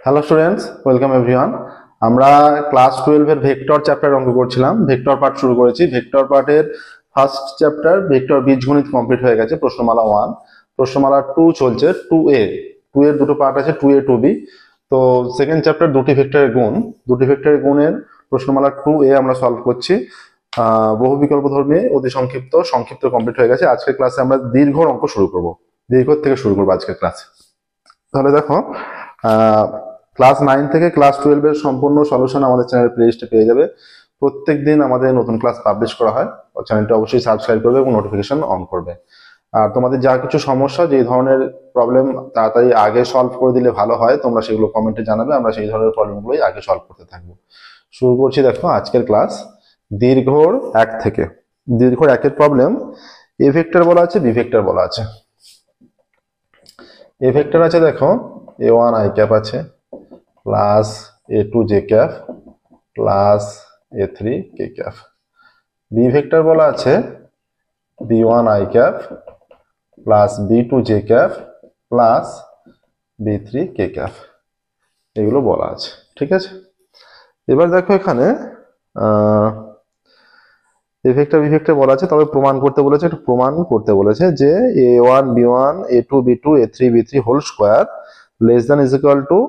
Hello students, welcome everyone. আমরা class 12 এর vector chapter অঙ্ক করছিলাম। ভেক্টর পার্ট শুরু করেছি। ভেক্টর পার্টের ফার্স্ট চ্যাপ্টার ভেক্টর বীজগণিত কমপ্লিট হয়ে গেছে। প্রশ্নমালা 1, প্রশ্নমালা 2 চলছে। 2A, 2 এর দুটো পার্ট আছে, 2A 2B। তো সেকেন্ড চ্যাপ্টার দুটি ভেক্টরের গুণের প্রশ্নমালা 2A আমরা সলভ করছি। বহু বিকল্প ধর্মী অতি সংক্ষিপ্ত কমপ্লিট হয়ে গেছে। আজকের ক্লাসে আমরা দীর্ঘ অঙ্ক শুরু করব, দীর্ঘ থেকে শুরু করবো আজকের ক্লাসে। তাহলে দেখো, ক্লাস 9 থেকে ক্লাস 12 এর সম্পূর্ণ সলিউশন আমাদের চ্যানেল প্লেলিস্টে পেয়ে যাবে। প্রত্যেকদিন আমাদের নতুন ক্লাস পাবলিশ করা হয়। চ্যানেলটা অবশ্যই সাবস্ক্রাইব করবে এবং নোটিফিকেশন অন করবে। আর তোমাদের যা কিছু সমস্যা, যে ধরনের প্রবলেম তাড়াতাড়ি আগে সলভ করে দিলে ভালো হয়, তোমরা সেগুলো কমেন্টে জানাবে। আমরা সেই ধরনের প্রবলেমগুলোই আগে সলভ করতে থাকবো। শুরু করছি। দেখো আজকের ক্লাস দীর্ঘর 1 থেকে। দীর্ঘর 1 এর প্রবলেম। এ ভেক্টর বলা আছে, বি ভেক্টর বলা আছে। এ ভেক্টর আছে, দেখো a1 i ক্যাপ আছে plus a2 j cap plus a3 k cap. B vector বলা আছে b1 i cap plus b2 j cap plus b3 k cap, এগুলো বলা আছে। ঠিক আছে, এবার দেখো এখানে এ ভেক্টর বি ভেক্টর বলা আছে, তবে প্রমাণ করতে বলেছে। একটু প্রমাণ করতে বলেছে যে a1 b1 a2 b2 a3 b3 whole square less than is equal to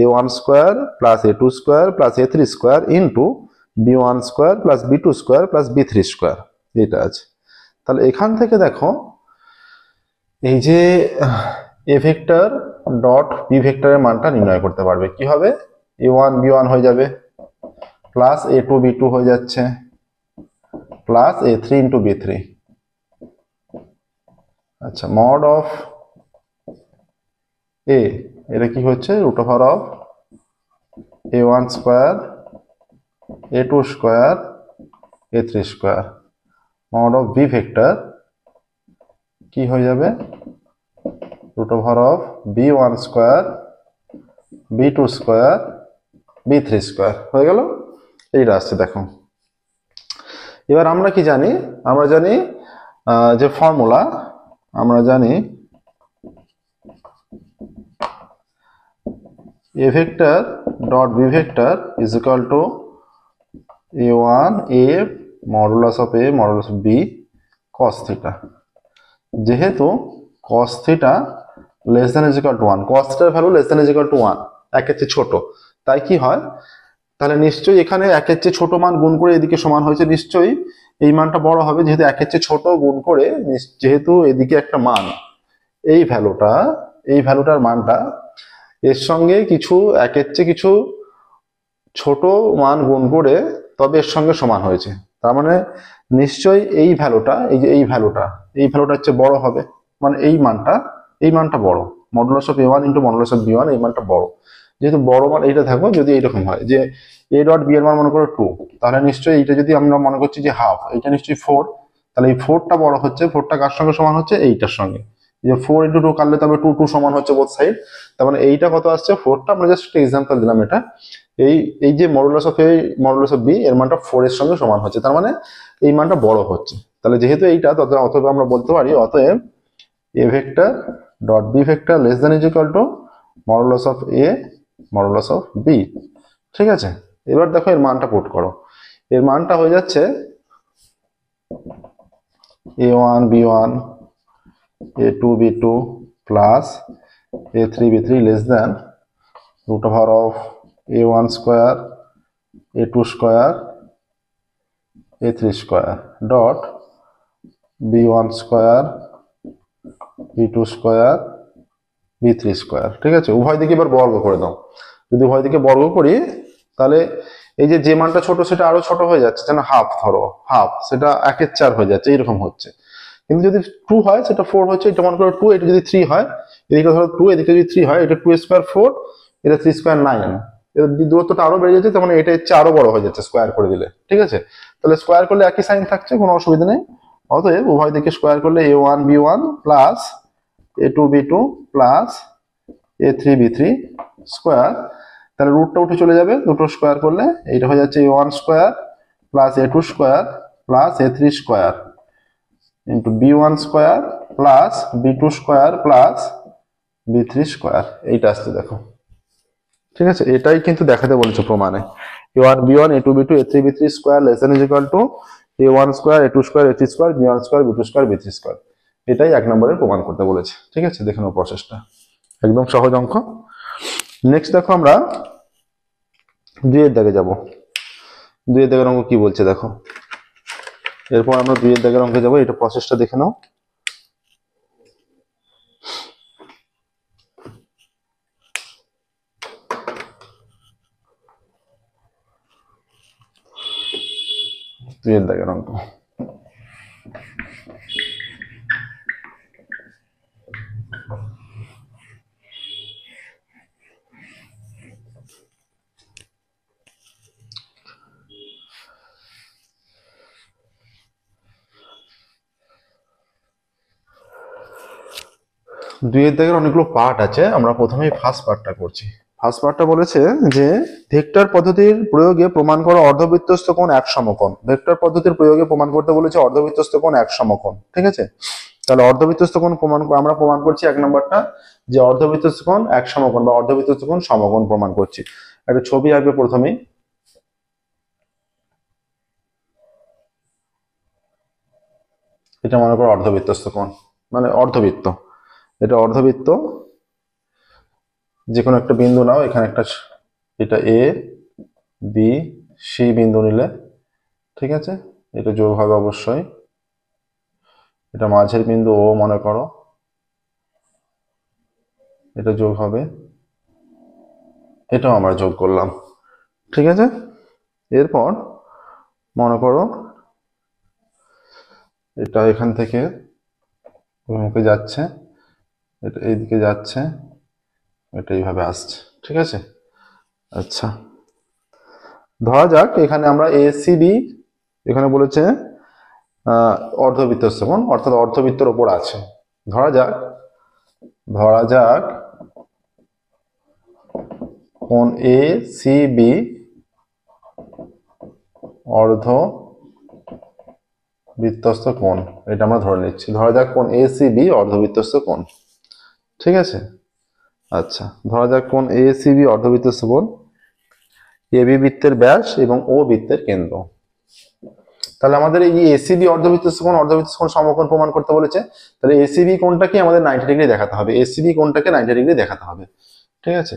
a1 square plus a2 square plus a3 square into b1 square plus b2 square plus b3 square, এটা আছে। তাহলে এখান থেকে দেখো, এই যে এ ভেক্টর ডট বি ভেক্টরের মানটা নির্ণয় করতে পারবে। কি হবে? a1 b1 হয়ে যাবে প্লাস a2 b2 হয়ে যাচ্ছে প্লাস a3 ইন্টু b3। আচ্ছা, মড অফ এ, এটা কি হচ্ছে? Root over of a1 square a2 square a3 square. Mod of B vector কি হয়ে যাবে? Root over of b1 square b2 square b3 square হয়ে গেল। এইটা আসছে। দেখো এবার আমরা কি জানি? আমরা জানি যে ফর্মুলা, আমরা জানি a vector dot b vector is equal to a1 a modulus of a modulus of b cos theta। যেহেতু cos theta less than is equal to 1, cos theta value less than is equal to 1, একের চেয়ে ছোট, তাই কি হয়? তাহলে নিশ্চয়ই এখানে একের চেয়ে ছোট মান গুণ করে এদিকে সমান হয়েছে, নিশ্চয়ই এই মানটা বড় হবে। যেহেতু একের চেয়ে ছোট গুণ করে, যেহেতু এদিকে একটা মান, এই ভ্যালুটার মানটা এর সঙ্গে কিছু একের চেয়ে কিছু ছোট মান গুণ করে তবে এর সঙ্গে সমান হয়েছে। তার মানে নিশ্চয়ই এই ভ্যালুটা, এই যে এই ভ্যালুটা হচ্ছে বড় হবে। মানে এই মানটা বড়। Modulus of a1 into modulus of b1, এই মানটা বড়। যেহেতু বড় মান এইটা থাকবে, যদি এইরকম হয় যে a ডট b এর মান মনে করো 2, তাহলে নিশ্চয়ই এইটা যদি আমরা মনে করছি যে হাফ, এইটা নিশ্চয়ই 4, তাহলে এই 4টা বড় হচ্ছে। 4টা কার সঙ্গে সমান হচ্ছে? এইটার সঙ্গে। যে 4 ইন্টু 2 কাটলে তবে 2 2 সমান হচ্ছে বোথ সাইড। তার মানে এইটা কত আসছে? 4টা। আমরা জাস্ট একটা এক্সাম্পল দিলাম। এটা এই যে modulus of a modulus of b এর মানটা 4 এর সঙ্গে সমান হচ্ছে, তার মানে এই মানটা বড় হচ্ছে। তাহলে যেহেতু এইটা, অতএব আমরা বলতে পারি অতএব a vector dot b vector less than is equal to modulus of a modulus of b। ঠিক আছে, এবার দেখো এর মানটা পুট করো। এর মানটা হয়ে যাচ্ছে a1 b1 a2 b2 plus a3 b3 less than root over of a1 square a2 square a3 square dot b1 square b2 square b3 square। ঠিক আছে, উভয় দিকে এবার বর্গ করে দাও। যদি উভয় দিকে বর্গ করি, তাহলে এই যে মানটা ছোট সেটা আরো ছোট হয়ে যাচ্ছে, যেন হাফ, ধরো হাফ, সেটা 1/4 হয়ে যাচ্ছে, এইরকম হচ্ছে। কিন্তু যদি 2 হয় সেটা 4 হচ্ছে। এটা মনে করো 2, এটা যদি 3 হয়, এদিকে ধরো 2, এদিকে যদি 3 হয়, এটা 2 স্কোয়ার 4, এটা 3 স্কোয়ার 9। এর দূরত্বটা আরো বেড়ে যাচ্ছে, তার মানে এটা হচ্ছে আরো বড় হয়ে যাচ্ছে স্কোয়ার করে দিলে। ঠিক আছে, তাহলে স্কোয়ার করলে একই সাইন থাকছে, কোনো অসুবিধা নেই। অতএব উভয় দিকে স্কোয়ার করলে a1 b1 plus a2 b2 plus a3 b3 square. তাহলে রুটটা উঠে চলে যাবে, দুটো স্কোয়ার করলে এইটা হয়ে যাচ্ছে a1 square plus a2 square plus a3 square into b1 square plus b2 square plus b3 square. এইটা আসছে, দেখো। ঠিক আছে, এটাই কিন্তু দেখাতে বলেছে প্রমাণে। a1 b1 a2 b2 a3 b3 square less than is equal to a1 square a2 square a3 square b1 square b2 square b3 square. এটাই 1 নম্বরের প্রমাণ করতে বলেছে। ঠিক আছে, দেখে নাও প্রসেসটা, একদম সহজ অঙ্ক। নেক্সট দেখো আমরা 2 এর দাগে যাব। 2 এর দাগের অঙ্ক কি বলছে দেখো। এরপর আমরা 2 এর দাগের অঙ্কে যাব, এটা প্রসেসটা দেখে নাও। দুই এর দাগের অঙ্ক। দুই এর দাগের অনেকগুলো পার্ট আছে, আমরা প্রথমেই ফার্স্ট পার্টটা করছি। ফার্স্ট পার্টটা বলেছে যে ভেক্টর পদ্ধতির প্রয়োগে প্রমাণ করা অর্ধবৃত্তস্থ কোণ এক সমকোণ। ভেক্টর পদ্ধতির প্রয়োগে প্রমাণ করতে বলেছে অর্ধবৃত্তস্থ কোণ এক সমকোণ। ঠিক আছে, তাহলে অর্ধবৃত্তস্থ কোণ আমরা প্রমাণ করছি 1 নম্বরটা, যে অর্ধবৃত্তস্থ কোণ এক সমকোণ বা অর্ধবৃত্তস্থ কোণ সমকোণ প্রমাণ করছি। একটা ছবি আঁকবে প্রথমেই। এটা মনে করো অর্ধবৃত্তস্থ কোণ, মানে অর্ধবৃত্ত। এটা অর্ধবৃত্ত, যে কোনো একটা বিন্দু নাও, এখানে একটা, এটা এ বি সি বিন্দু নিলে, ঠিক আছে, এটা যোগ হবে অবশ্যই। এটা মাঝের বিন্দু ও মনে করো, এটা যোগ হবে, এটাও আমরা যোগ করলাম। ঠিক আছে, এরপর মনে করো এটা এখান থেকে অভিমুখে যাচ্ছে, এটা এইদিকে যাচ্ছে, এটা এইভাবে আসছে। ঠিক আছে, আচ্ছা, ধরা যাক এখানে আমরা এসিবি, এখানে বলেছে অর্ধবৃত্তস্থ কোণ, অর্থাৎ অর্ধবৃত্তের ওপর আছে। ধরা যাক কোণ এ সি বি অর্ধবৃত্তস্থ কোণ, এটা আমরা ধরে নিচ্ছি। ধরা যাক কোণ এ সি বি অর্ধবৃত্তস্থ কোণ। ঠিক আছে, আচ্ছা, ধরা যাক কোণ এ সি বি অর্ধবৃত্তস্থ কোণ, এ বি বৃত্তের ব্যাস এবং ও বৃত্তের কেন্দ্র। তাহলে আমাদের এই এসিবি অর্ধবৃত্তস্থ কোণ সমকোণ প্রমাণ করতে বলেছে। তাহলে এসিবি কোণটাকে আমাদের 90 ডিগ্রি দেখাতে হবে, এসিবি কোণটাকে 90 ডিগ্রি দেখাতে হবে। ঠিক আছে,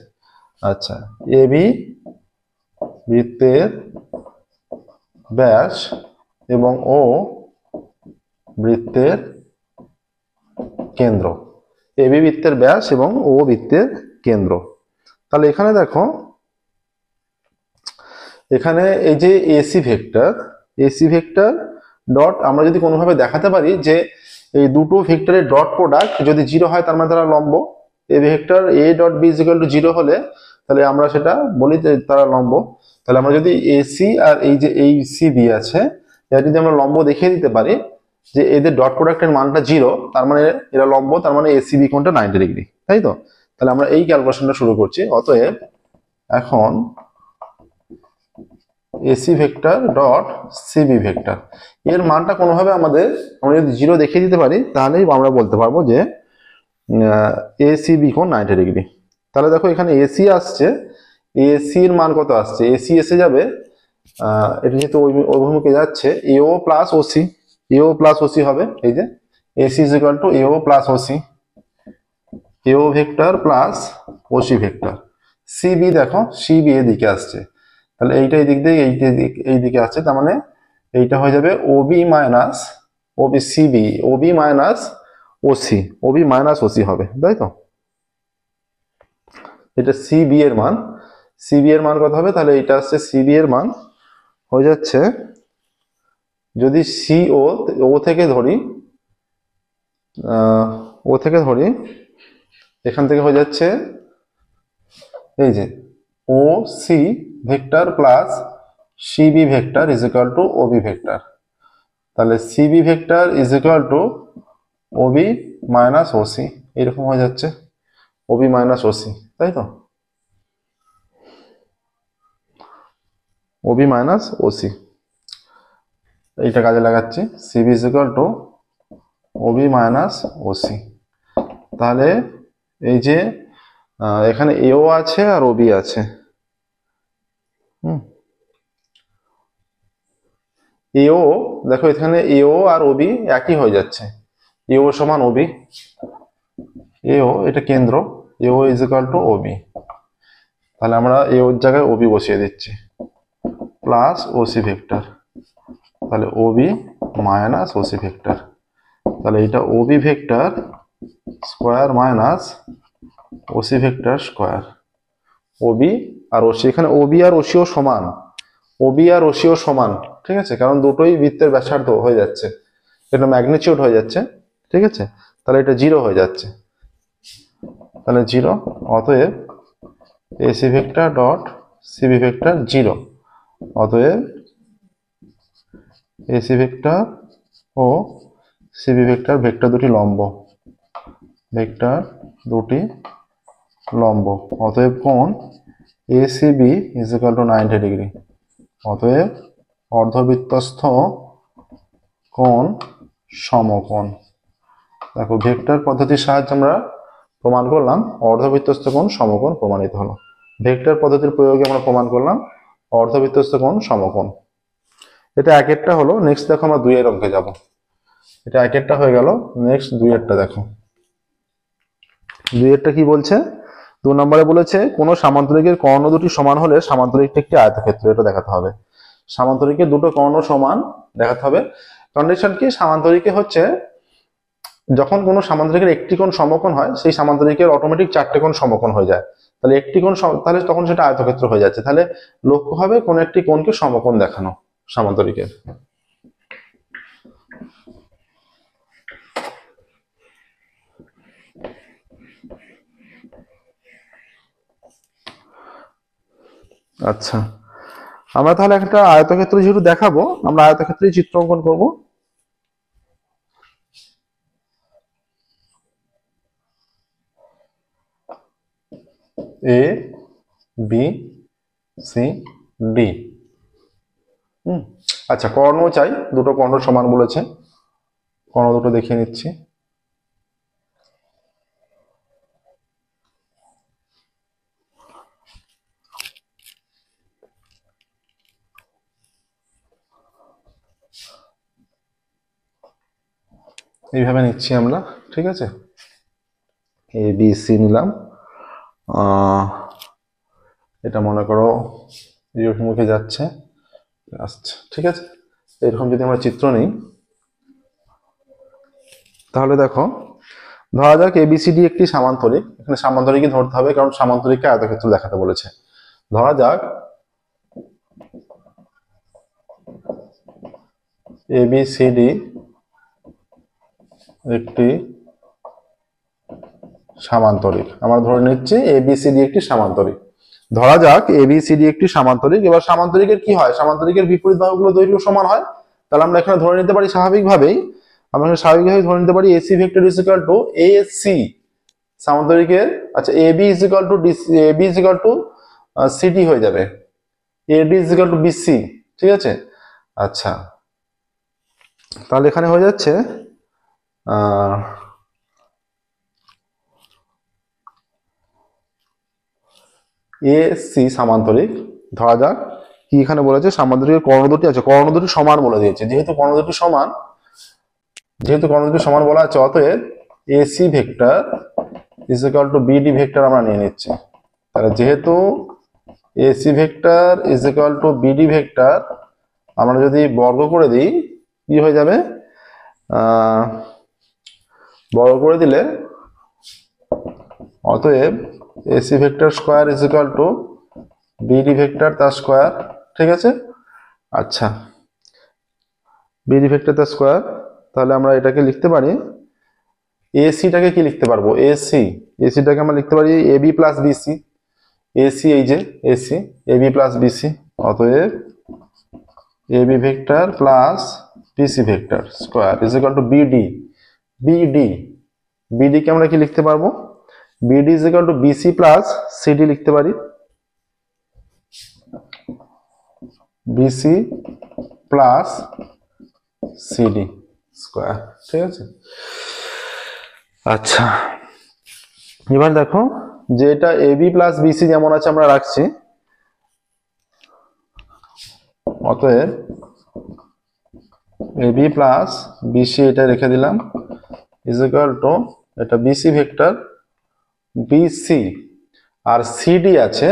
আচ্ছা, এবি বৃত্তের ব্যাস এবং ও বৃত্তের কেন্দ্র, এবি বৃত্তের ব্যাস এবং ও বৃত্তের কেন্দ্র। তাহলে এখানে দেখো, এখানে এই যে এসি ভেক্টর ডট, আমরা যদি কোনোভাবে দেখাতে পারি যে এই দুটো ভেক্টরের ডট প্রোডাক্ট যদি 0 হয়, তার মানে তারা লম্ব। A vector A dot B equal to 0 হলে তাহলে আমরা সেটা বলি যে তারা লম্ব। তাহলে আমরা যদি এসি আর এই যে এই সি বি আছে, এটা যদি আমরা লম্ব দেখিয়ে দিতে পারি যে এদের ডট প্রোডাক্টের মানটা 0, তার মানে এরা লম্ব, তার মানে এসিবি কোণটা 90 ডিগ্রি, তাই তো? তাহলে আমরা এই ক্যালকুলেশনটা শুরু করছি। অতএব এখন AC vector dot CB vector, এর মানটা কোনোভাবে আমরা যদি 0 দেখিয়ে দিতে পারি, তাহলেই আমরা বলতে পারবো যে এসিবি কোণ 90 ডিগ্রি। তাহলে দেখো এখানে এসি আসছে, এসি এর মান কত আসছে, এসি এসে যাবে, এটা যেহেতু অভিমুখে যাচ্ছে, এও প্লাস ওসি হবে। এই যে AC is equal to AO plus OC, AO vector plus OC vector. CB দেখো, সিবি এদিকে আসছে, তাহলে এইটা এই দিক দিয়ে এই দিকে আসছে, তার মানে এইটা হয়ে যাবে OB minus OB CB, OB minus OC হবে, তাই তো? এটা সিবি এর মান, কত হবে? তাহলে এটা আসছে সিবি এর মান হয়ে যাচ্ছে, যদি ও থেকে ধরি, এখান থেকে হয়ে যাচ্ছে এই যে O C vector plus CB vector is equal to OB vector. তাহলে CB vector is equal to OB minus OC, এরকম হয়ে যাচ্ছে, ওবি মাইনাস ওসি, তাই তো? ওবি মাইনাস ওসি, এইটা কাজে লাগাচ্ছি, CB is equal to OB minus OC. তাহলে এই যে এখানে এও আছে আর ওবি আছে। এও দেখো এখানে এও আর ওবি একই হয়ে যাচ্ছে, এও সমান ওবি, এও এটা কেন্দ্র, এও ইজ ইকুয়াল টু ওবি। তাহলে আমরা এও এর জায়গায় ওবি বসিয়ে দিচ্ছি প্লাস ওসি ভেক্টর, তাহলে ওবি মাইনাস ওসি ভেক্টর। তাহলে এটা OB vector square minus OC vector square. OB আর ওসি, এখানে ওবি আর ওসিও সমান, ওবি আর ওসিও সমান, ঠিক আছে, কারণ দুটোই বৃত্তের ব্যাসার্ধ হয়ে যাচ্ছে, এটা ম্যাগনিটিউড হয়ে যাচ্ছে, ঠিক আছে। তাহলে এটা 0 হয়ে যাচ্ছে, তাহলে 0, অতএব AC vector dot CB vector 0, অতএব এসি ভেক্টর ও সিবি ভেক্টর, ভেক্টর দুটি লম্ব, ভেক্টর দুটি লম্ব, অতএব কোণ ACB is equal to 90 degree. অতএব অর্ধবৃত্তস্থ কোণ সমকোণ। দেখো ভেক্টর পদ্ধতির সাহায্যে আমরা প্রমাণ করলাম অর্ধবৃত্তস্থ কোণ সমকোণ প্রমাণিত হলো। ভেক্টর পদ্ধতির প্রয়োগে আমরা প্রমাণ করলাম অর্ধবৃত্তস্থ কোণ সমকোণ। এটা একেরটা হলো। নেক্সট দেখো আমরা 2 এর অঙ্কে যাব। এটা একেরটা হয়ে গেল, নেক্সট 2 এরটা দেখো। 2 এরটা কি বলছে? 2 নম্বরে বলেছে কোন সামান্তরিকের কর্ণ দুটি সমান হলে সামান্তরিকটা একটি আয়তক্ষেত্র, এটা দেখাতে হবে। সামান্তরিকের দুটো কর্ণ সমান দেখাতে হবে। কন্ডিশন কি? সামান্তরিকে হচ্ছে যখন কোনো সামান্তরিকের একটি কোণ সমকোণ হয়, সেই সামান্তরিকের অটোমেটিক 4টে কোণ সমকোণ হয়ে যায়। তাহলে একটি কোণ, তাহলে তখন সেটা আয়তক্ষেত্র হয়ে যাচ্ছে। তাহলে লক্ষ্য হবে কোন একটি কোণকে সমকোণ দেখানো সামান্তরিকের। আচ্ছা, আমরা তাহলে একটা আয়তক্ষেত্র যেহেতু দেখাবো, আমরা আয়তক্ষেত্রের চিত্র অঙ্কন করবো। A B C D. আচ্ছা, কর্ণ চাই, দুটো কর্ণ সমান বলেছে, কর্ণ দুটো দেখিয়ে নিচ্ছি। এইভাবে নিচ্ছি আমরা, ঠিক আছে। এ বি সি নিলাম, এটা মনে করো এই অভিমুখে যাচ্ছে, আসছে, ঠিক আছে। এরকম যদি আমরা চিত্র নিই, তাহলে দেখো ধরা যাক এবিসিডি একটি সামান্তরিক। এখানে সামান্তরিকই ধরতে হবে, কারণ সামান্তরিককে আয়তক্ষেত্র দেখাতে বলেছে। ধরা যাক এবিসিডি একটি সামান্তরিক। আমরা ধরে নিচ্ছি এবিসিডি একটি সামান্তরিক। ধরা যাক এবিসিডি একটি সামান্তরিক। এবার সামান্তরিকের কি হয়? সামান্তরিকের বিপরীত বাহুগুলো দৈর্ঘ্য সমান হয়। তাহলে আমরা এখানে ধরে নিতে পারি স্বাভাবিকভাবেই, আমরা ধরে নিতে পারি AC vector is equal to AC সামান্তরিকের। আচ্ছা, AB is equal to DC, AB is equal to CD হয়ে যাবে, AD is equal to BC, ঠিক আছে। আচ্ছা, তাহলে এখানে হয়ে যাচ্ছে এসি সামান্তরিক। ধরা যাক কি এখানে বলেছে সামান্তরিকের কর্ণ দুটি আছে, কর্ণ দুটি সমান বলে দিয়েছে। যেহেতু কর্ণ দুটি সমান বলা আছে, অতএব AC vector is equal to BD vector আমরা নিয়ে নিচ্ছি। তাহলে যেহেতু AC vector is equal to BD vector, আমরা যদি বর্গ করে দিই কি হয়ে যাবে? বর্গ করে দিলে অতএব AC vector square is equal to BD vector তার স্কোয়ার, ঠিক আছে। আচ্ছা, বিডি ভেক্টর তার স্কোয়ার। তাহলে আমরা এটাকে লিখতে পারি, এসিটাকে কি লিখতে পারবো? এসিটাকে আমরা লিখতে পারি এবি প্লাস বিসি। এসি, এই যে এসি, এবি প্লাস বিসি, অতএব AB vector plus BC vector square is equal to BD. BD কে আমরা কি লিখতে পারবো? BD is equal to BC plus CD লিখতে পারি, বিসি প্লাস সিডি স্কোয়ার, ঠিক আছে। আচ্ছা, এবার দেখো যে এটা এবি প্লাস বিসি যেমন আছে আমরা রাখছি, অতএব এবি প্লাস বিসি এটা রেখে দিলাম ইজ ইকুয়াল টু এটা বিসি ভেক্টর বিসি আর সিডি আছে।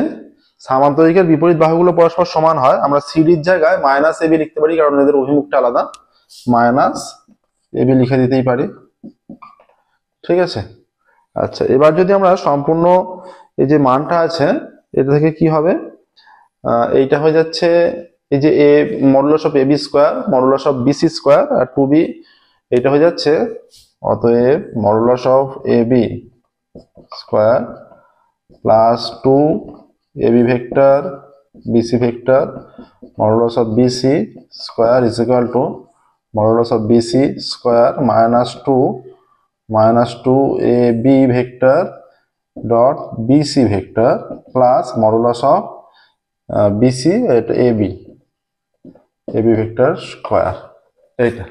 সামান্তরিকের বিপরীত বাহুগুলো পরস্পর সমান হয়, আমরা সিডির জায়গায় মাইনাস এবি লিখতে পারি কারণ এদের অভিমুখটা আলাদা, মাইনাস এবি লিখে দিতেই পারি। ঠিক আছে। আচ্ছা, এবার যদি আমরা সম্পূর্ণ এই যে মানটা আছে এটা থেকে কি হবে, এইটা হয়ে যাচ্ছে এই যে এ modulus of AB square modulus of BC square আর 2b, এটা হয়ে যাচ্ছে অতএব modulus of AB square plus 2 AB vector BC vector modulus of BC square is equal to modulus of BC square minus two AB vector dot BC vector plus modulus of BC AB AB vector square, এইটা।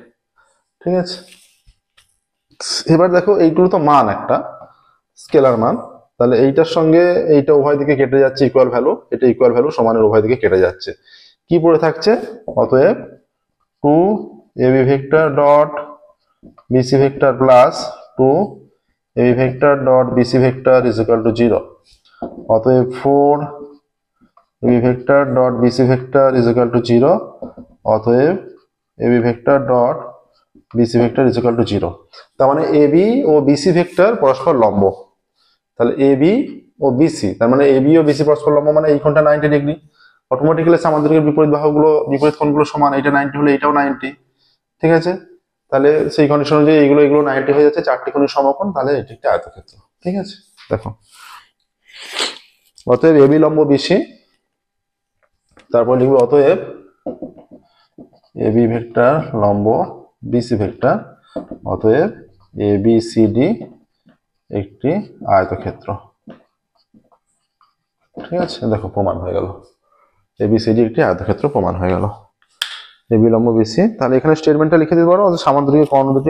ঠিক আছে। এবার দেখো এইগুলো তো মান, একটা scalar মান, তাহলে এইটার সঙ্গে এইটা উভয় দিকে কেটে যাচ্ছে ইকুয়াল ভ্যালু, এটা ইকুয়াল ভ্যালু সমানের উভয় দিকে কেটে যাচ্ছে, কি পড়ে থাকছে অতএব 2 AB vector dot BC vector plus 2 AB vector dot BC vector is equal to 0, অতএব 4 AB vector dot BC vector is equal to 0, অতএব AB vector dot BC vector is equal to 0। তার মানে এবি ও BC vector পরস্পর লম্ব, তাহলে AB ও BC, তার মানে AB ও BC পরস্পর লম্ব মানে এই কোণটা 90 ডিগ্রি, অটোমেটিক্যালি সামান্তরিকের বিপরীত বাহুগুলো বিপরীত কোণগুলো সমান, এটা 90 হলে এটাও 90। ঠিক আছে, তাহলে সেই কন্ডিশন অনুযায়ী এগুলো 90 হয়ে যাচ্ছে, চারটি কোণের সমকোণ, তাহলে এটি একটা আয়তক্ষেত্র। ঠিক আছে, দেখো অতএব এবি লম্ব বিসি, তারপর লিখবো অতএব এবি ভেক্টর লম্ব বিসি ভেক্টর, অতএব এবিসিডি একটি আয়তক্ষেত্র। ঠিক আছে, দেখো প্রমাণ হয়ে গেল, এবিসিডি একটি আয়তক্ষেত্র প্রমাণ হয়ে গেল। এবি লম্ব বিসি, তাহলে এখানে স্টেটমেন্টটা লিখে দিতে পারো, সামান্তরিকের কর্ণ দুটি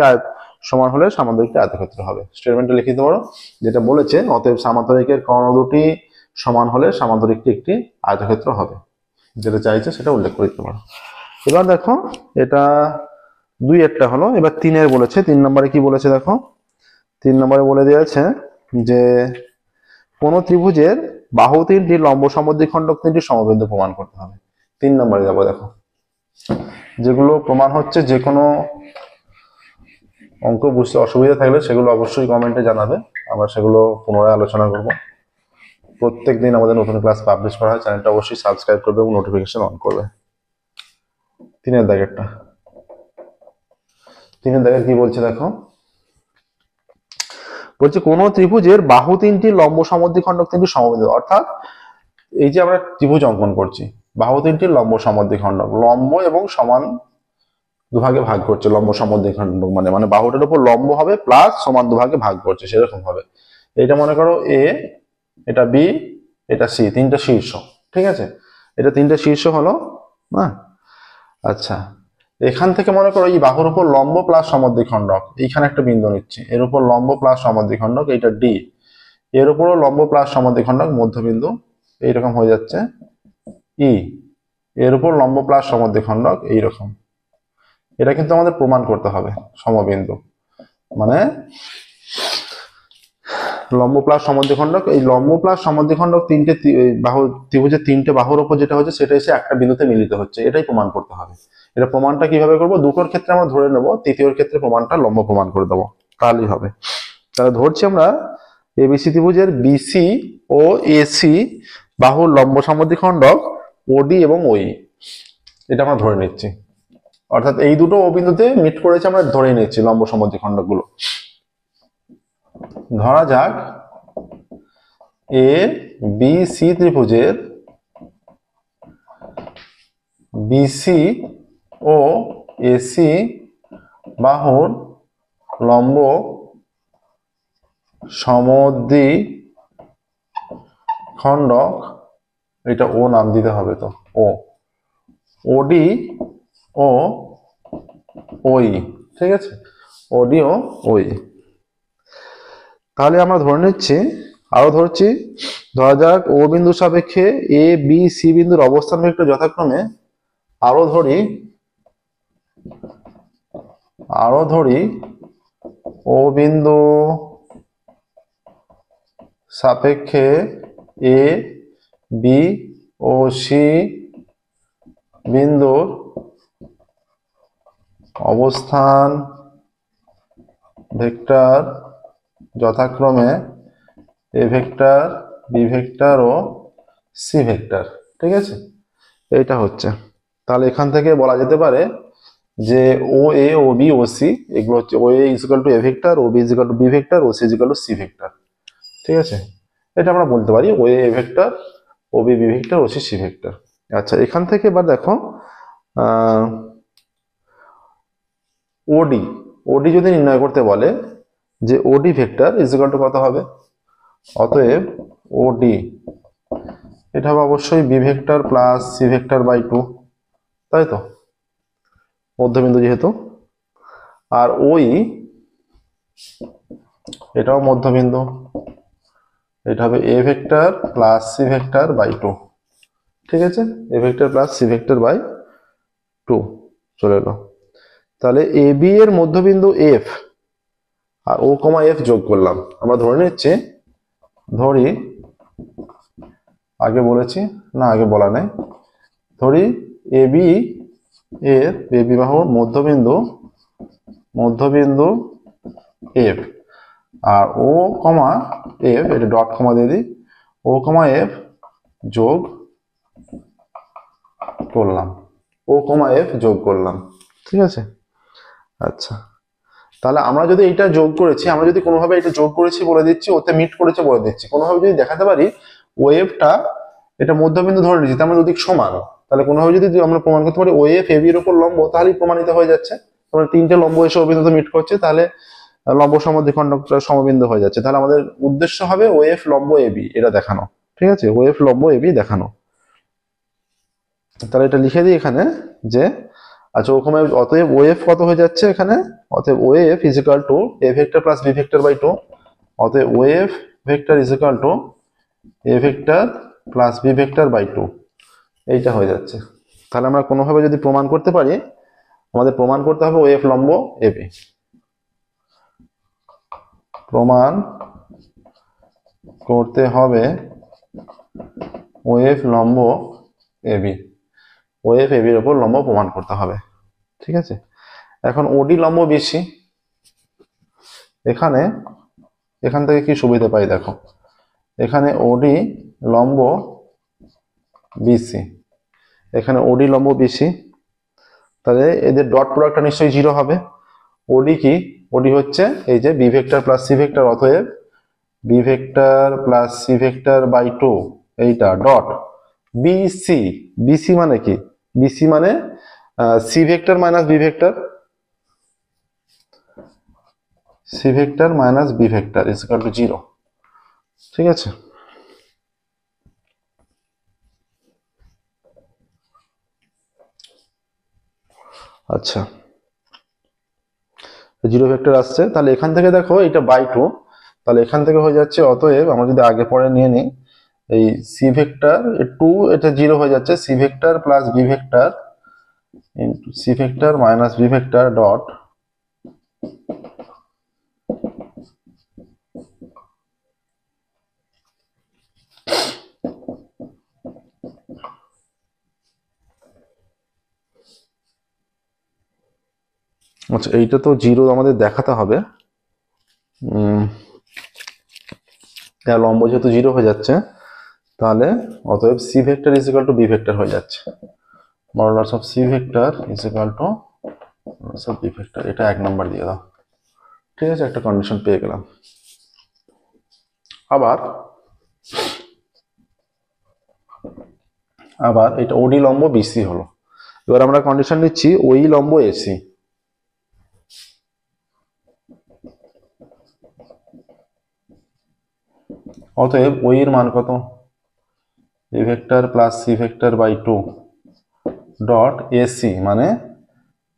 সমান হলে সামান্তরিকটি আয়তক্ষেত্র হবে, স্টেটমেন্টটা লিখে দিতে পারো যেটা বলেছে অতএব সামান্তরিকের কর্ণ দুটি সমান হলে সামান্তরিকটি একটি আয়তক্ষেত্র হবে, যেটা চাইছে সেটা উল্লেখ করে দিতে পারো। এবার দেখো এটা 2-এরটা হলো, এবার 3-এর বলেছে। 3 নম্বরে কি বলেছে দেখো, 3 নম্বরে বলে দিয়েছে যে কোন ত্রিভুজের বাহু 3টি লম্ব সমদ্বিখণ্ডক 3টি সমবিন্দু প্রমাণ করতে হবে। 3 নম্বরে যাবো, দেখো যেগুলো প্রমাণ হচ্ছে, যে কোনো অঙ্ক বুঝতে অসুবিধা থাকলে সেগুলো অবশ্যই কমেন্টে জানাবে, আমরা সেগুলো পুনরায় আলোচনা করব। প্রত্যেকদিন আমাদের নতুন ক্লাস পাবলিশ করা হয়, চ্যানেলটা অবশ্যই সাবস্ক্রাইব করবে এবং নোটিফিকেশন অন করবে। 3-এর দাগেরটা, 3-এর দাগের কি বলছে দেখো, বলছে কোন ত্রিভুজের বাহু 3টি লম্ব সমদ্বিখণ্ডক 3টি সমবিন্দু, অর্থাৎ এই যে আমরা ত্রিভুজ অঙ্কন করছি, বাহু 3টি লম্ব সমদ্বিখণ্ডক, লম্ব এবং সমান দুভাগে ভাগ করছে, লম্ব সমদ্বিখণ্ডক মানে মানে বাহুটার উপর লম্ব হবে প্লাস সমান দুভাগে ভাগ করছে, সেরকম হবে। এটা মনে করো এ, এটা বি, এটা সি, 3টা শীর্ষ। ঠিক আছে, এটা 3টা শীর্ষ হলো না। আচ্ছা, এখান থেকে মনে করো এই বাহুর উপর লম্ব প্লাস সমদ্বিখণ্ডক, এইখানে একটা বিন্দু নিচ্ছি, এর উপর লম্ব প্লাস সমদ্বিখণ্ডক, এইটা ডি, এর উপরও লম্ব প্লাস সমদ্বিখণ্ডক মধ্যবিন্দু, এইরকম হয়ে যাচ্ছে ই, এর উপর লম্ব প্লাস সমদ্বিখণ্ডক এইরকম। এটা কিন্তু আমাদের প্রমাণ করতে হবে সমবিন্দু, মানে লম্ব প্লাস সমদ্বিখণ্ডক, এই লম্ব প্লাস সমদ্বিখণ্ডক 3টে বাহু, ত্রিভুজের 3টে বাহুর উপর যেটা হচ্ছে সেটা এসে একটা বিন্দুতে মিলিত হচ্ছে, এটাই প্রমাণ করতে হবে। এটা প্রমাণটা কিভাবে করবো, দুটোর ক্ষেত্রে আমরা ধরে নেব, তৃতীয়র ক্ষেত্রে প্রমাণটা লম্ব প্রমাণ করে দেবো, তাহলেই হবে। তাহলে ধরছি আমরা এবিসি ত্রিভুজের বিসি ও এসি বাহুর লম্ব সমদ্বিখণ্ডক ওডি এবং ওই, এটা আমরা ধরে নিচ্ছি, অর্থাৎ এই দুটো ও বিন্দুতে মিট করেছে, আমরা ধরে নিচ্ছি লম্ব সমদ্বিখণ্ডক গুলো। ধরা যাক এ বি সি ত্রিভুজের বিসি ও এসি বাহুর লম্ব সমদ্বিখণ্ডক, এটা ও নাম দিতে হবে, তো ও ওডি ও ওই। ঠিক আছে, ওডি ও ওই, তাহলে আমরা ধরে নিচ্ছি আরো ধরছি, ধরা যাক ও বিন্দুর সাপেক্ষে এ বি সি বিন্দুর অবস্থান ভেক্টর যথাক্রমে, আরো ধরি ও বিন্দু সাপেক্ষে এ বি ও সি বিন্দুর অবস্থান ভেক্টর যথাক্রমে A vector, B vector O C vector. ঠিক আছে, এইটা হচ্ছে। তাহলে এখান থেকে বলা যেতে পারে যে ও এ, ও বি, ও সি, এগুলো হচ্ছে O A is equal to A vector, O B is equal to B vector, O C is equal to C vector. ঠিক আছে, এটা আমরা বলতে পারি O A vector, O B B vector, O C C vector. আচ্ছা, এখান থেকে এবার দেখো ওডি, ওডি যদি নির্ণয় করতে বলে যে ওডি ভেক্টর ইজ ইকুয়াল টু কত হবে, অতএব ওডি এটা হবে অবশ্যই B vector plus C vector by 2, তাই তো, মধ্যবিন্দু যেহেতু। আর ওই এটাও মধ্যবিন্দু, এটা হবে A vector plus C vector by 2। ঠিক আছে, A vector plus C vector by 2 চলে এলো। তাহলে এ বি এর মধ্যবিন্দু এফ আর ও কমা এফ যোগ করলাম, আমরা ধরে নিচ্ছি, ধরি আগে বলেছি না, আগে বলা নেই, ধরি এ বি এর এ বি বাহুর মধ্যবিন্দু এফ আর ও কমা এফ, এটা ডট কমা দিয়ে দিই, ও কমা এফ যোগ করলাম, ও কমা এফ যোগ করলাম। ঠিক আছে, আচ্ছা, তাহলে আমরা যদি এটা যোগ করেছি, আমরা যদি কোনোভাবে এটা যোগ করেছি বলে দিচ্ছি, ওতে মিট করেছে বলে দিচ্ছি, কোনোভাবে যদি দেখাতে পারি ওয়েভটা এটা মধ্যবিন্দু ধরে নিচ্ছি, তার মানে দুদিক সমান, তাহলে কোনোভাবে যদি আমরা প্রমাণ করতে পারি ওয়েভ এবি এর উপর লম্ব, তাহলেই প্রমাণিত হয়ে যাচ্ছে। তাহলে তিনটে লম্ব এসে ও বিন্দুতে মিট করছে, তাহলে লম্ব সমদ্বিখণ্ডকটা সমবিন্দু হয়ে যাচ্ছে। তাহলে আমাদের উদ্দেশ্য হবে ওয়েভ লম্ব এবি এটা দেখানো। ঠিক আছে, ওয়েভ লম্ব এবি দেখানো। তাহলে এটা লিখে দিই এখানে যে, আচ্ছা ওখানে অতএব ওএফ কত হয়ে যাচ্ছে এখানে, অতএব OF is equal to A vector plus B vector by 2, অতএব OF vector is equal to A vector plus B vector by 2, এইটা হয়ে যাচ্ছে। তাহলে আমরা কোনোভাবে যদি প্রমাণ করতে পারি, আমাদের প্রমাণ করতে হবে ওএফ লম্ব এবি, প্রমাণ করতে হবে ওএফ লম্ব এবি, ওএফ এবির উপর লম্ব প্রমাণ করতে হবে। ঠিক আছে, এখন ওডি লম্ব বেশি, এখান থেকে কি সুবিধা পাই দেখো, এখানে ওডি লম্ব বিসি, এখানে ওডি লম্ব বিসি, তাহলে এদের ডট প্রোডাক্টটা নিশ্চয়ই 0 হবে। ওডি কি, ওডি হচ্ছে এই যে B vector plus C vector, অতএব B vector plus C vector by 2, এইটা ডট বিসি, বিসি মানে কি, বিসি মানে C vector minus B vector, C vector minus B vector is equal to 0। ঠিক আছে, আচ্ছা 0 ভেক্টর আসছে, তাহলে এখান থেকে দেখো এটা বাই 2, তাহলে এখান থেকে হয়ে যাচ্ছে, অতএব আমরা যদি আগে পরে নিয়ে নিই, এই সি ভেক্টর 2 এটা 0 হয়ে যাচ্ছে, C vector plus B vector into C vector minus B vector dot আচ্ছা এইটা তো 0 আমাদের দেখাতে হবে, লম্ব যেহেতু 0 হয়ে যাচ্ছে, তাহলে অতএব C vector is equal to B vector হয়ে যাচ্ছে, modulus of C vector is equal to modulus of B vector, এটা 1 নাম্বার দিয়ে দাও। ঠিক আছে, একটা কন্ডিশন পেয়ে গেলাম। আবার এটা ওডি লম্ব বিসি হলো, এবার আমরা কন্ডিশন নিচ্ছি ওই লম্ব এসি, অতএব ওই এর মান কত, A vector plus C vector by 2 dot AC মানে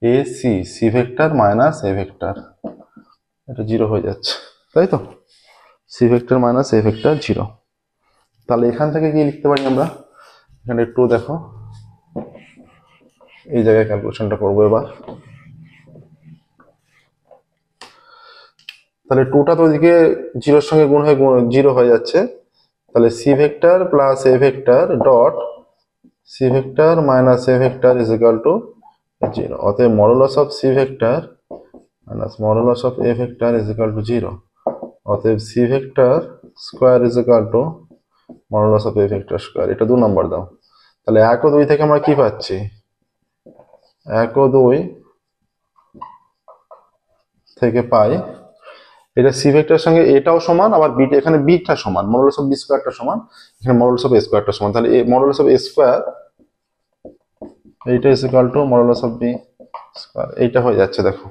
AC C vector minus A vector, এটা 0 হয়ে যাচ্ছে, তাই তো। C vector minus A vector 0। তাহলে এখান থেকে কি লিখতে পারি আমরা, এখানে একটু দেখো, এই জায়গায় ক্যালকুলেশনটা করবো এবার। তাহলে 2টা তো ওইদিকে 0-এর সঙ্গে গুণ হয়ে 0 হয়ে যাচ্ছে, তাহলে C vector plus A vector dot C vector minus A vector is equal to 0। অতএব modulus of C vector minus modulus of A vector is equal to 0। অতএব C vector square is equal to modulus of A vector square. এটা 2 নম্বর দাও। তাহলে 1 ও 2 থেকে আমরা কি পাচ্ছি, 1 ও 2 থেকে পাই এটা সি ভেক্টরের সঙ্গে এটাও সমান, আবার বিটা, এখানে বিটা সমান, মডুলাস অফ বি স্কোয়ারটা সমান, এখানে মডুলাস অফ এ স্কোয়ারটা সমান। তাহলে মডুলাস অফ এ স্কোয়ার এইটা is equal to modulus of B square, এইটা হয়ে যাচ্ছে দেখো।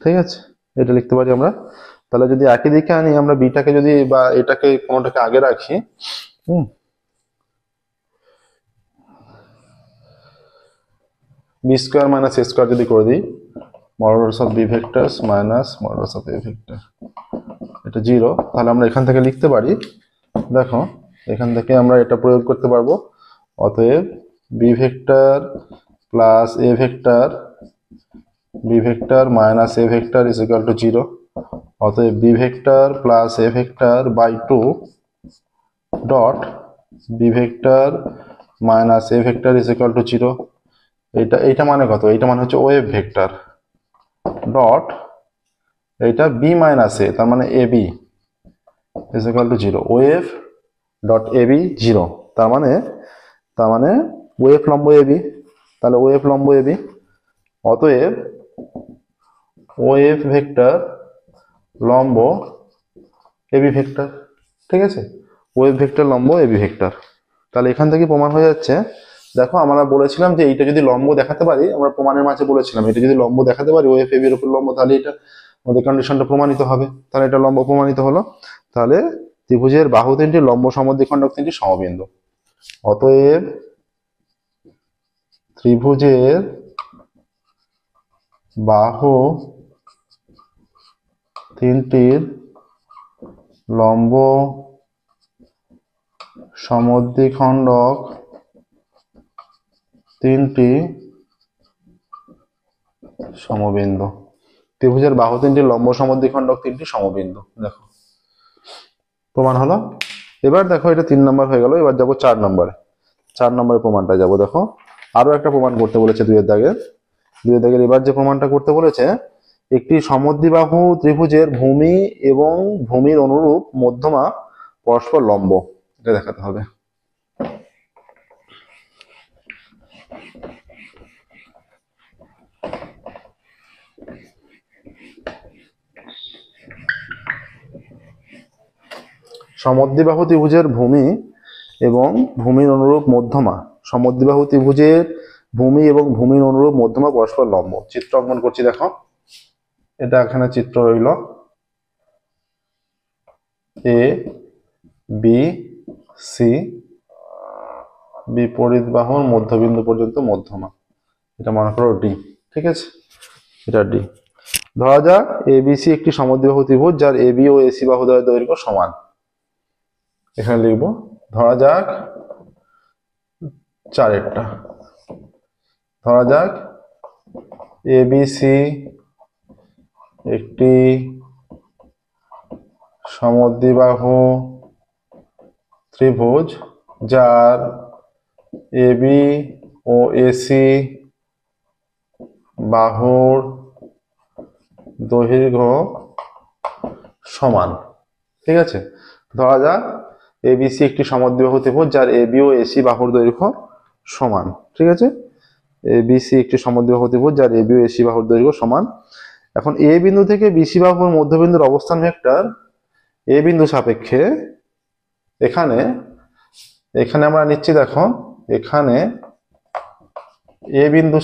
ঠিক আছে, এটা লিখতে পারি আমরা। তাহলে যদি একই দিকে আনি আমরা, বিটাকে যদি বা এটাকে কোনোটাকে আগে রাখি, B square minus A square যদি করে দিই, modulus of B vector minus modulus of A vector, এটা 0। তাহলে আমরা এখান থেকে লিখতে পারি, দেখো এখান থেকে আমরা এটা প্রয়োগ করতে পারবো। অতএব B vector plus A vector, B vector minus A vector is equal to 0। অতএব B vector plus A vector by 2 dot B vector minus A vector is equal to 0। এইটা মানে কত, এইটা মানে হচ্ছে ওয়েভ ভেক্টর ডট এইটা B minus A, তার মানে A B is equal to 0। Wave dot A B 0, তার মানে ওয়েভ লম্ব এ বি, তাহলে ওয়েভ লম্ব এ বি। অতএব ওয়েভ ভেক্টর লম্ব এ বি ভেক্টর। ঠিক আছে, ওয়েভ ভেক্টর লম্ব এ বি ভেক্টর। তাহলে এখান থেকে প্রমাণ হয়ে যাচ্ছে। দেখো আমরা বলেছিলাম যে এইটা যদি লম্ব দেখাতে পারি, আমরা প্রমাণের মাঝে বলেছিলাম এটা যদি লম্ব দেখাতে পারি ওয়েভ এ বির উপর লম্ব, তাহলে এটা আমাদের কন্ডিশনটা প্রমাণিত হবে। তাহলে এটা লম্ব প্রমাণিত হলো। তাহলে ত্রিভুজের বাহু তিনটি, লম্ব সমদ্বিখণ্ডক তিনটি সমবিন্দু। অতএব ত্রিভুজের বাহু তিনটির লম্ব সমদ্বিখণ্ডক তিনটি সমবিন্দু। ত্রিভুজের বাহু তিনটি, লম্ব সমদ্বিখণ্ডক তিনটি সমবিন্দু। দেখো প্রমাণ হলো। এবার দেখো এটা 3 নম্বর হয়ে গেল। এবার যাবো 4 নম্বরে। 4 নম্বরের প্রমাণটা যাবো। দেখো আরো একটা প্রমাণ করতে বলেছে 2 দাগের। এবার যে প্রমাণটা করতে বলেছে, একটি সমদ্বিবাহু ত্রিভুজের ভূমি এবং ভূমির অনুরূপ মধ্যমা পরস্পর লম্ব, এটা দেখাতে হবে। সমদ্বিবাহু ত্রিভুজের ভূমি এবং ভূমির অনুরূপ মধ্যমা, সমদ্বিবাহু ত্রিভুজের ভূমি এবং ভূমির অনুরূপ মধ্যমা পরস্পর লম্ব। চিত্র অঙ্কন করছি, দেখো এটা এখানে চিত্র রইল, এ বি সি, বিপরীত বাহুর মধ্যবিন্দু পর্যন্ত মধ্যমা, এটা মনে করো ডি। ঠিক আছে, এটা ডি। ধরা যাক এবিসি একটি সমদ্বিবাহু ত্রিভুজ যার এবি ও এসি বাহুদ্বয়ের দৈর্ঘ্য সমান। এখানে লিখব, ধরা যাক 4-এরটা, ধরা যাক এবিসি একটি সমদ্বিবাহু ত্রিভুজ যার এবি ও এসি বাহুর দৈর্ঘ্য সমান। ঠিক আছে, ধরা যাক এবিসি একটি সমদ্বিবাহু ত্রিভুজ যার এবি ও এসি বাহুর দৈর্ঘ্য সমান। ঠিক আছে, এবিসি একটি সমদ্বিবাহু ত্রিভুজ যার এবি ও এসি বাহুর দৈর্ঘ্য সমান। এখন এ বিন্দু থেকে বিসি বাহুর মধ্যবিন্দুর অবস্থান ভেক্টর এ বিন্দু সাপেক্ষে, এখানে আমরা নিচ্ছি, দেখো এখানে এ বিন্দু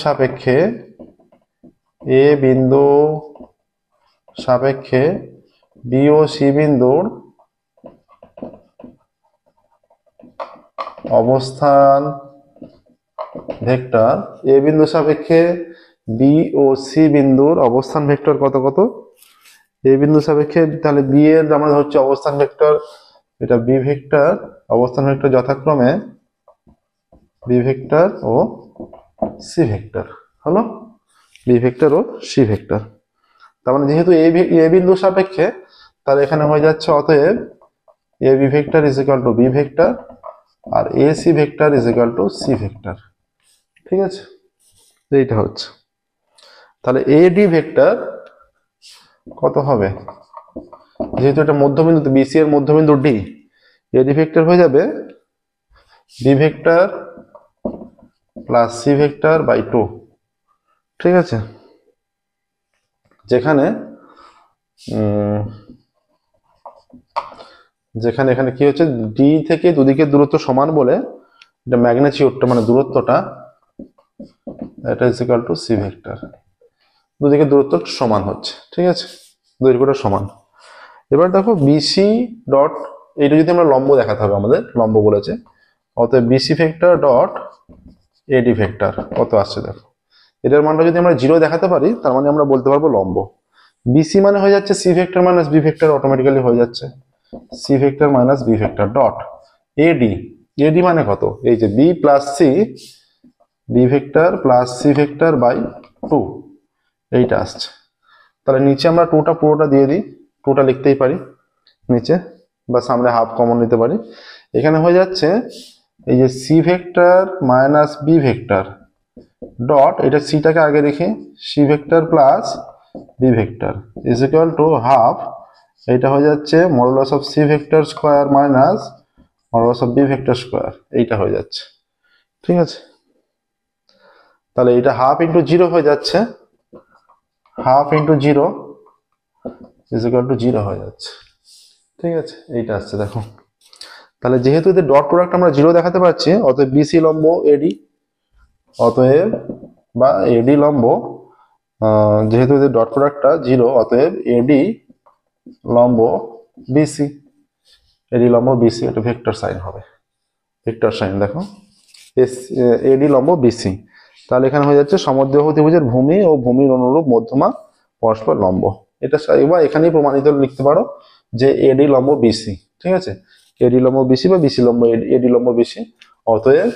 সাপেক্ষে বি ও সি বিন্দুর অবস্থান ভেক্টর, এ বিন্দু সাপেক্ষে বি ও সি বিন্দুর অবস্থান ভেক্টর কত কত, এ বিন্দু সাপেক্ষে তাহলে বি এর আমরা হচ্ছে অবস্থান ভেক্টর, এটা বি ভেক্টর, অবস্থান ভেক্টর যথাক্রমে বি ভেক্টর ও সি ভেক্টর হলো, বি ভেক্টর ও সি ভেক্টর। তার মানে যেহেতু এ বিন্দু সাপেক্ষে, তাহলে এখানে হয়ে যাচ্ছে অতএব A B vector is equal to B vector আর A C vector is equal to C vector. ঠিক আছে, এইটা হচ্ছে। তাহলে এ ডি ভেক্টর কত হবে, যেহেতু এটা মধ্যবিন্দু, বিসি এর মধ্যবিন্দু ডি, এডি ভেক্টর হয়ে যাবে B vector plus C vector by 2। ঠিক আছে, যেখানে যেখানে এখানে কি হচ্ছে, ডি থেকে দুদিকের দূরত্ব সমান বলে এটা ম্যাগনিটিউডটা মানে দূরত্বটা, এটা is equal to C vector, দুদিকের দূরত্ব সমান হচ্ছে। ঠিক আছে, দৈর্ঘ্যটা সমান। এবার দেখো বিসি ডট, এটা যদি আমরা লম্ব দেখাতে হবে, আমাদের লম্ব বলেছে, অতএব BC vector dot AD vector কত আসছে দেখো। এটার মানটা যদি আমরা 0 দেখাতে পারি, তার মানে আমরা বলতে পারবো লম্ব। বিসি মানে হয়ে যাচ্ছে C vector minus B vector, automatically হয়ে যাচ্ছে C vector minus B vector dot AD. AD মানে কত, এই যে B plus C, B vector plus C vector by 2, এইটা আসছে। তাহলে নিচে আমরা 2টা পুরোটা দিয়ে দিই, 2টা লিখতেই পারি নিচে, বা সামনে হাফ কমন নিতে পারি। এখানে হয়ে যাচ্ছে এই যে C vector minus B vector dot, এটা সিটাকে আগে রেখে C vector plus B vector is equal to half, এটা হয়ে যাচ্ছে modulus of C vector square minus modulus of B vector square, এইটা হয়ে যাচ্ছে। ঠিক আছে, তাহলে এটা হাফ ইন্টু 0 হয়ে যাচ্ছে, half into 0 is equal to 0 হয়ে যাচ্ছে। ঠিক আছে, এইটা আসছে দেখো। তাহলে যেহেতু এদের ডট প্রোডাক্ট আমরা 0 দেখাতে পারছি, অতএব বিসি লম্ব এডি, অতএব বা এডি লম্ব, যেহেতু এদের ডট প্রোডাক্টটা 0, অতএব এডি লম্ব বিসি, এডি লম্ব বিসি, এটা ভেক্টর সাইন হবে, ভেক্টর সাইন দেখো এডি লম্ব বিসি। তাহলে এখানে হয়ে যাচ্ছে সমদ্বিবাহু ত্রিভুজের ভূমি ও ভূমির অনুরূপ মধ্যমা পরস্পর লম্ব। এটা এবার এখানেই প্রমাণিত লিখতে পারো যে এডি লম্ব বিসি। ঠিক আছে, এডি লম্ব বিসি বা বিসি লম্ব এডি লম্ব বিসি, অতএব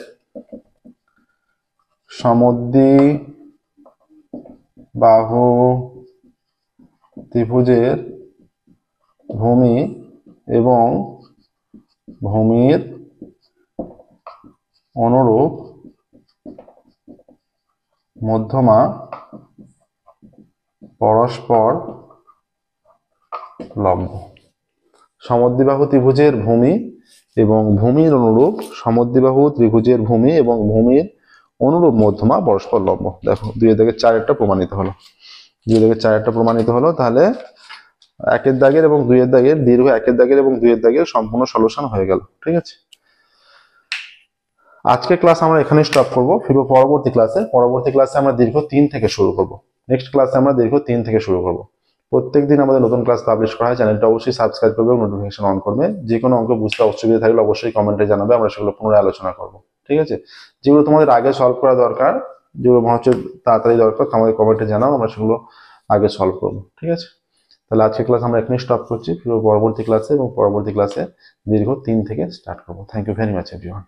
সমদ্বিবাহু ত্রিভুজের ভূমি এবং ভূমির অনুরূপ মধ্যমা পরস্পর লম্ব। সমদ্বিবাহু ত্রিভুজের ভূমি এবং ভূমির অনুরূপ, সমদ্বিবাহু ত্রিভুজের ভূমি এবং ভূমির অনুরূপ মধ্যমা পরস্পর লম্ব। দেখো 2-4 প্রমাণিত হলো, 2-4 প্রমাণিত হলো। তাহলে 1-এর দাগের এবং 2-এর দাগের দীর্ঘ, 1-এর দাগের এবং 2-এর দাগের সম্পূর্ণ সলিউশন হয়ে গেল। ঠিক আছে, আজকে ক্লাস আমরা এখানে স্টপ করব, ফিরবো পরবর্তী ক্লাসে। পরবর্তী ক্লাসে আমরা দীর্ঘ 3 থেকে শুরু করব, নেক্সট ক্লাসে আমরা দীর্ঘ 3 থেকে শুরু করব। প্রত্যেকদিন আমাদের নতুন ক্লাস পাবলিশ করা হয়, চ্যানেলটা অবশ্যই সাবস্ক্রাইব করবে এবং নোটিফিকেশন অন করবে। যে কোনো অঙ্ক বুঝতে অসুবিধা থাকলে অবশ্যই কমেন্টে জানাবে, আমরা সেগুলো পুনরায় আলোচনা করব। ঠিক আছে, যেগুলো তোমাদের আগে সলভ করা দরকার, যেগুলো মনে হচ্ছে তাড়াতাড়ি দরকার, আমাদের কমেন্টে জানাও, আমরা সেগুলো আগে সলভ করব। ঠিক আছে, তাহলে আজকে ক্লাস আমরা এখানে স্টপ করছি, ফিরবো পরবর্তী ক্লাসে এবং পরবর্তী ক্লাসে দীর্ঘ 3 থেকে স্টার্ট করব। Thank you very much everyone.